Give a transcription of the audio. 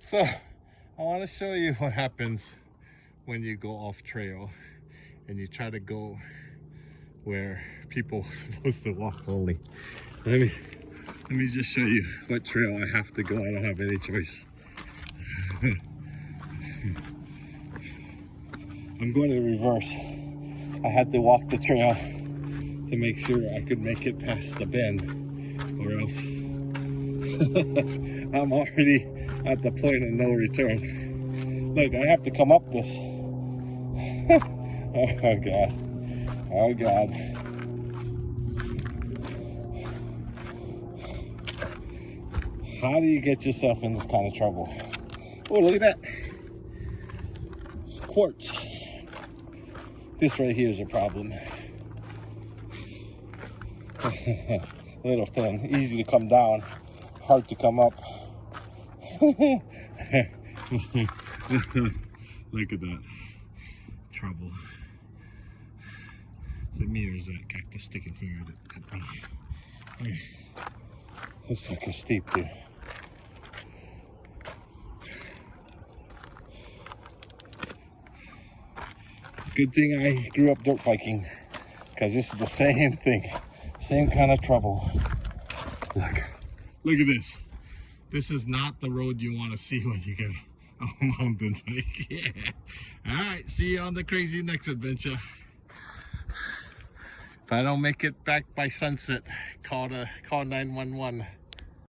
So I want to show you what happens when you go off trail and you try to go where people are supposed to walk only. Let me just show you what trail I have to go. I don't have any choice. I'm going to reverse. I had to walk the trail to make sure I could make it past the bend, or else I'm already at the point of no return. Look, I have to come up this. Oh God. Oh God. How do you get yourself in this kind of trouble? Oh, look at that. Quartz. This right here is a problem. Little thin, easy to come down, hard to come up. Look at that. Trouble. Is it me or is that cactus sticking finger at me? This sucker's steep too. It's a good thing I grew up dirt biking, because this is the same thing. Same kind of trouble. Look at this. This is not the road you want to see when you get a mountain bike. Yeah. All right, see you on the crazy next adventure. If I don't make it back by sunset, call 911.